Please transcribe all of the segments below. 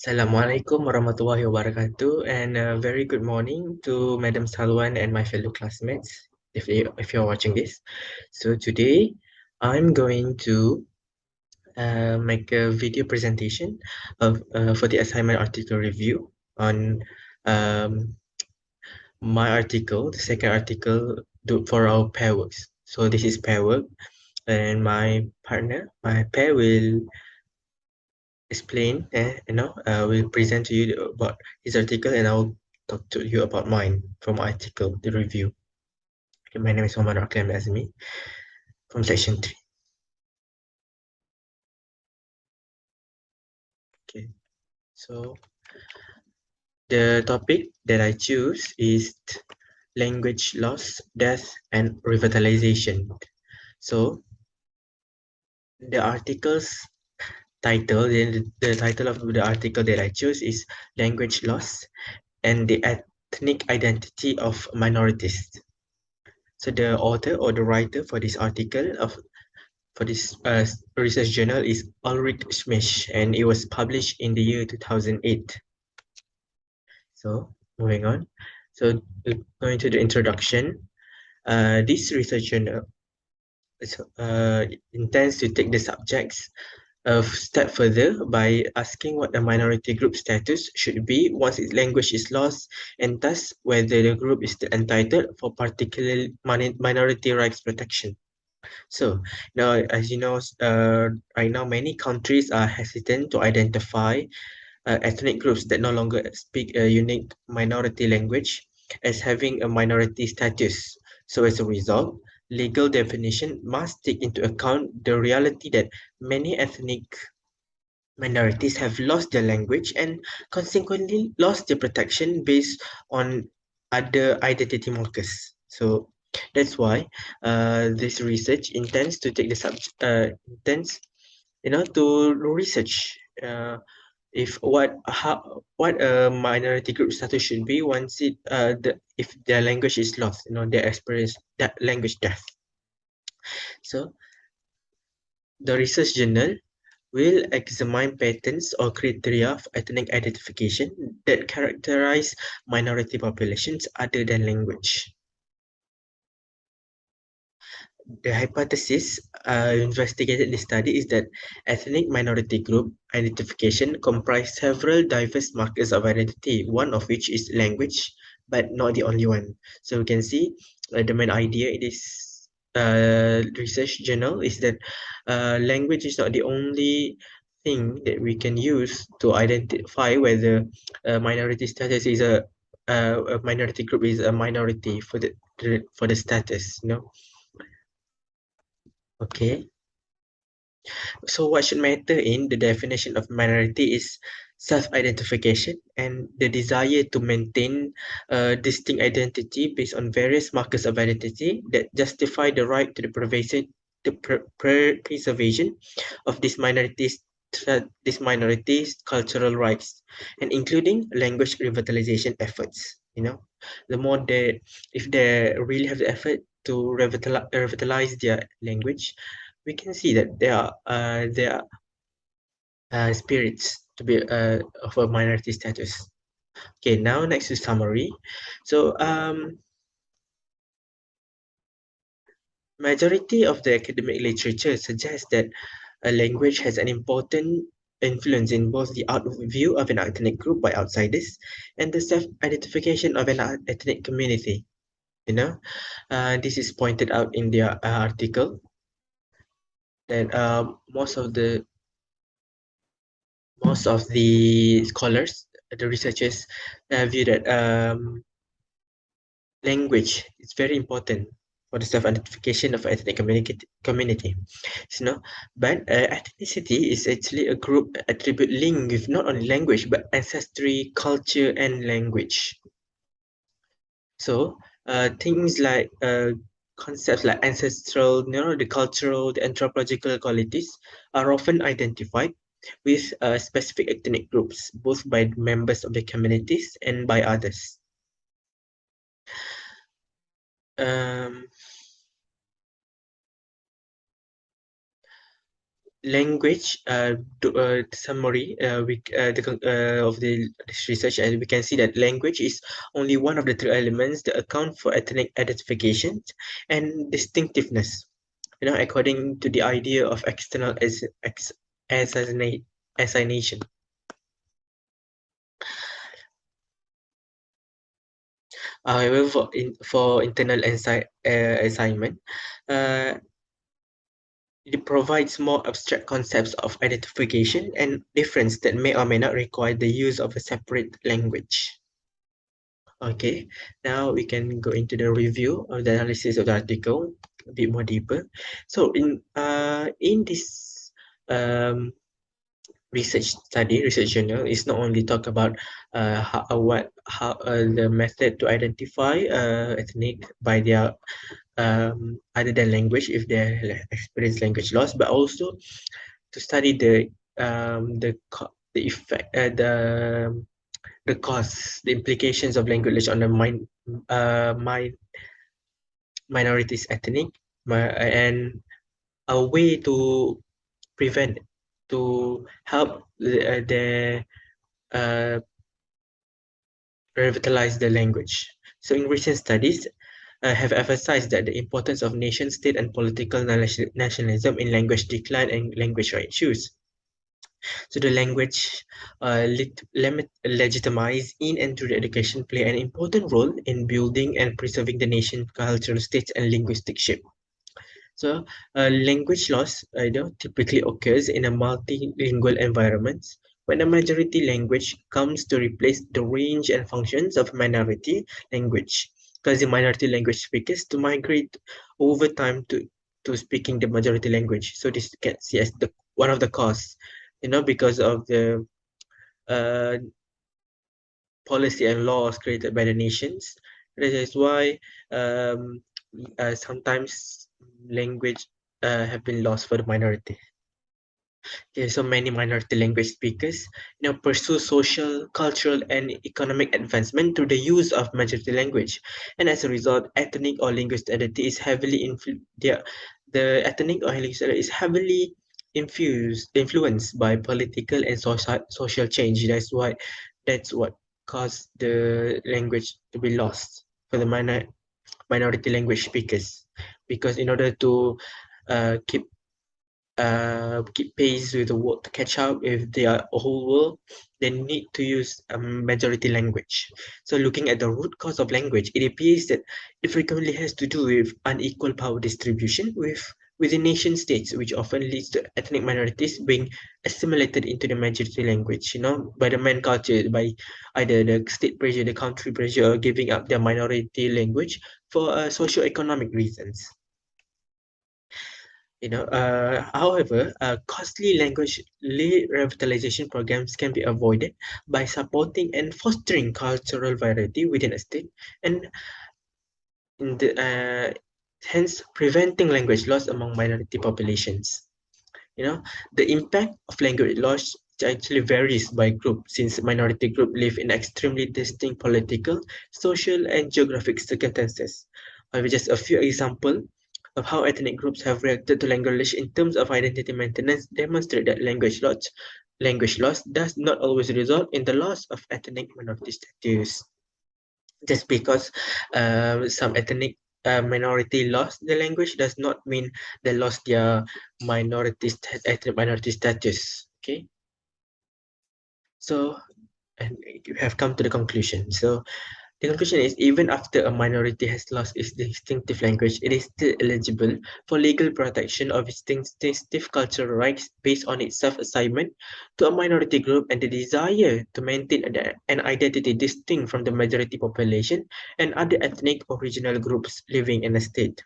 Assalamualaikum warahmatullahi wabarakatuh, and a very good morning to Madam Salwan and my fellow classmates if you're watching this. So today I'm going to make a video presentation for the assignment article review on um, my article, the second article for our pair works. So this is pair work, and my pair will explain will present to you about his article, and I'll talk to you about mine from my article, the review. Okay, my name is Muhammad Akram Azmi from section 3. Okay, so the topic that I choose is language loss, death, and revitalization. So the article's title, the title of the article that I chose is Language Loss and the Ethnic Identity of Minorities. So the author or the writer for this article for this research journal is Ulrich Schmisch, and it was published in the year 2008. So moving on. So going to the introduction, this research journal intends to take the subjects a step further by asking what a minority group status should be once its language is lost, and thus whether the group is still entitled for particular minority rights protection. So now, as you know, right now many countries are hesitant to identify ethnic groups that no longer speak a unique minority language as having a minority status. So as a result, legal definition must take into account the reality that many ethnic minorities have lost their language and consequently lost their protection based on other identity markers. So that's why this research intends to take the subject to research if what a minority group status should be once if their language is lost, they experience that language death. So the research journal will examine patterns or criteria of ethnic identification that characterize minority populations other than language. The hypothesis investigated in the study is that ethnic minority group identification comprise several diverse markers of identity, one of which is language, but not the only one. So we can see the main idea in this research journal is that language is not the only thing that we can use to identify whether a minority status is a minority group is a minority for the status, Okay, so what should matter in the definition of minority is self-identification and the desire to maintain a distinct identity based on various markers of identity that justify the right to the preservation of these minorities' cultural rights, and including language revitalization efforts. The more if they really have the effort to revitalize their language, we can see that there are spirits to be of a minority status. Okay, now next is summary. So majority of the academic literature suggests that a language has an important influence in both the outview of an ethnic group by outsiders and the self-identification of an ethnic community. This is pointed out in their article that most of the scholars, the researchers, view that language is very important for the self-identification of ethnic community. But ethnicity is actually a group attribute linked with not only language but ancestry, culture, and language. So things like concepts like ancestral, the cultural, the anthropological qualities are often identified with specific ethnic groups, both by members of the communities and by others. Um, language summary of the this research, and we can see that language is only one of the three elements that account for ethnic identification and distinctiveness, according to the idea of external assignation. However, for internal assignment, uh, it provides more abstract concepts of identification and difference that may or may not require the use of a separate language. Okay, now we can go into the review of the analysis of the article a bit more deeper. So in this research journal, is not only talk about how the method to identify ethnic by their other than language if they experience language loss, but also to study the effect the cause, the implications of language on the minorities ethnic, and a way to prevent, to help the uh, revitalize the language. So in recent studies, have emphasized that the importance of nation state and political nationalism in language decline and language right issues. So the language legitimize in and through the education play an important role in building and preserving the nation cultural states and linguistic shape. So language loss typically occurs in a multilingual environment when a majority language comes to replace the range and functions of minority language, causing minority language speakers to migrate over time to speaking the majority language. So this can see as the one of the cause, because of the uh, policy and laws created by the nations. That is why sometimes language have been lost for the minority. So many minority language speakers pursue social, cultural, and economic advancement through the use of majority language, and as a result, ethnic or linguistic identity is heavily the ethnic or linguistic identity is heavily influenced by political and social change. That's what caused the language to be lost for the minority language speakers, because in order to keep pace with the world, to catch up with the whole world, they need to use a majority language. So looking at the root cause of language, it appears that it frequently has to do with unequal power distribution within nation states, which often leads to ethnic minorities being assimilated into the majority language, by the main culture, by either the state pressure, the country pressure, or giving up their minority language for socio-economic reasons. However, costly language revitalization programs can be avoided by supporting and fostering cultural variety within a state, and in hence preventing language loss among minority populations. The impact of language loss actually varies by group, since minority group live in extremely distinct political, social, and geographic circumstances. However, just a few examples of how ethnic groups have reacted to language in terms of identity maintenance demonstrate that language loss does not always result in the loss of ethnic minority status. Just because some ethnic minority lost the language does not mean they lost their ethnic minority status. Okay, so and you have come to the conclusion. So the conclusion is, even after a minority has lost its distinctive language, it is still eligible for legal protection of its distinctive cultural rights based on its self-assignment to a minority group and the desire to maintain an identity distinct from the majority population and other ethnic or regional groups living in a state.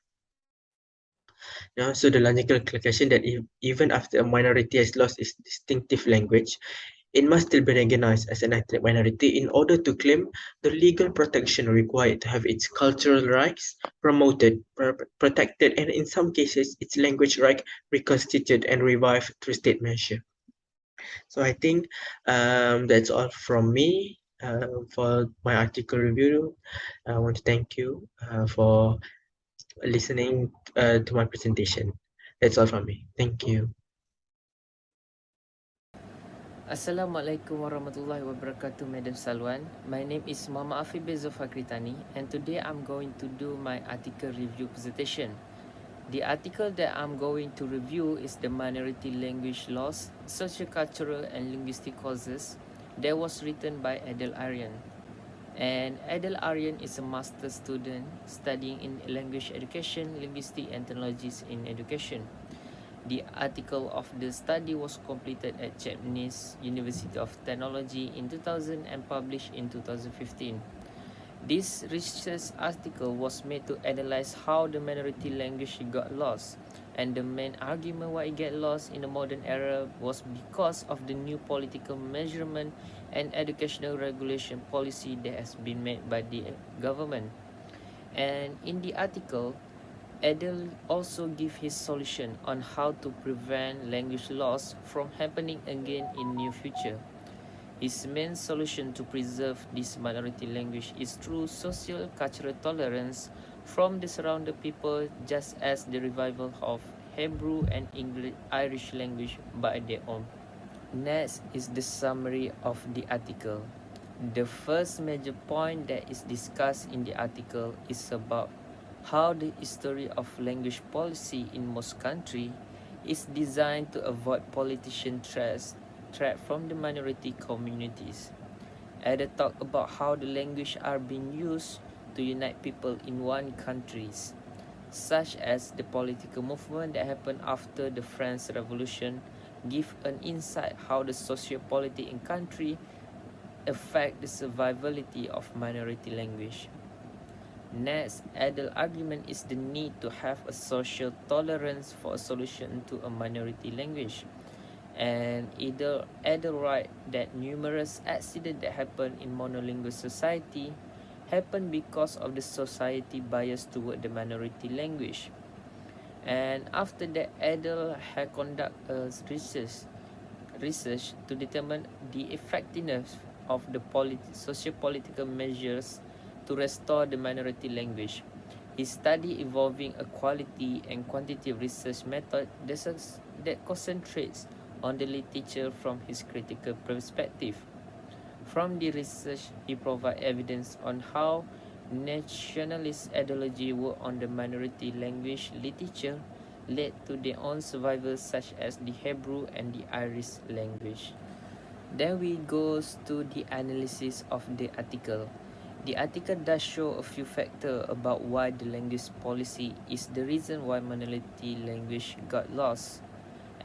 So the logical conclusion that even after a minority has lost its distinctive language, it must still be recognized as an ethnic minority in order to claim the legal protection required to have its cultural rights promoted, protected, and in some cases, its language right reconstituted and revived through state measure. So I think that's all from me for my article review. I want to thank you for listening to my presentation. That's all from me. Thank you. Assalamualaikum warahmatullahi wabarakatuh, Madam Salwan. My name is Mama Afibe Zofakritani, and today I'm going to do my article review presentation. The article that I'm going to review is the Minority Language Laws, Sociocultural and Linguistic Causes that was written by Adel Aryan. And Adel Aryan is a master's student studying in language education, linguistics and technologies in education. The article of the study was completed at Japanese University of Technology in 2000 and published in 2015. This research article was made to analyze how the minority language got lost, and the main argument why it got lost in the modern era was because of the new political measurement and educational regulation policy that has been made by the government. And in the article, Adel also give his solution on how to prevent language loss from happening again in near future. His main solution to preserve this minority language is through social cultural tolerance from the surrounding people, just as the revival of Hebrew and English Irish language by their own. Next is the summary of the article. The first major point that is discussed in the article is about how the history of language policy in most countries is designed to avoid politician threat from the minority communities. Ada talk about how the language are being used to unite people in one countries, such as the political movement that happened after the French Revolution, give an insight how the socio-politics in country affect the survivability of minority language. Next, Adel argument is the need to have a social tolerance for a solution to a minority language. And Adel write that numerous accidents that happen in monolingual society happen because of the society bias toward the minority language. And after that, Adel had conduct a research to determine the effectiveness of the socio-political measures to restore the minority language. He studied evolving a quality and quantity research method that concentrates on the literature from his critical perspective. From the research, he provides evidence on how nationalist ideology work on the minority language literature led to their own survival, such as the Hebrew and the Irish language. Then we goes to the analysis of the article. The article does show a few factors about why the language policy is the reason why minority language got lost.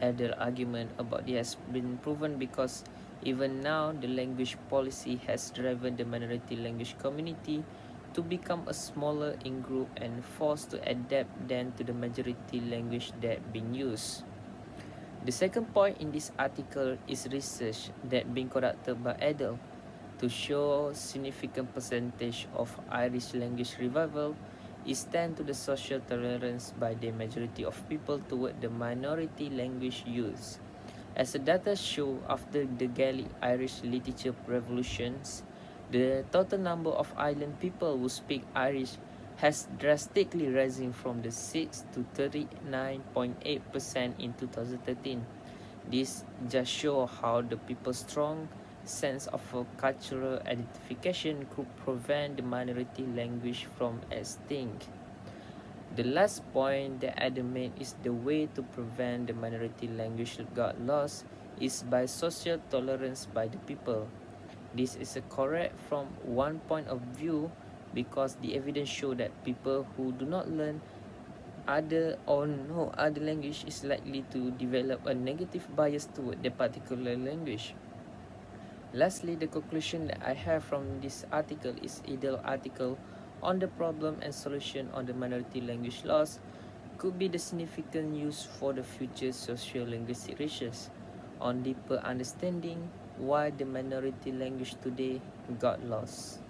Other argument about it has been proven because even now the language policy has driven the minority language community to become a smaller in group and forced to adapt then to the majority language that being used. The second point in this article is research that being conducted by Adel to show significant percentage of Irish language revival is tend to the social tolerance by the majority of people toward the minority language use. As the data show, after the Gaelic Irish literature revolutions, the total number of island people who speak Irish has drastically risen from the 6 to 39.8% in 2013. This just shows how the people's strong sense of a cultural identification could prevent the minority language from extinct. The last point that Adam made is the way to prevent the minority language got lost is by social tolerance by the people. This is correct from one point of view because the evidence show that people who do not learn other or no other language is likely to develop a negative bias toward the particular language. Lastly, the conclusion that I have from this article is ideal article on the problem and solution on the minority language laws could be the significant use for the future socio-linguistic research on deeper understanding why the minority language today got lost.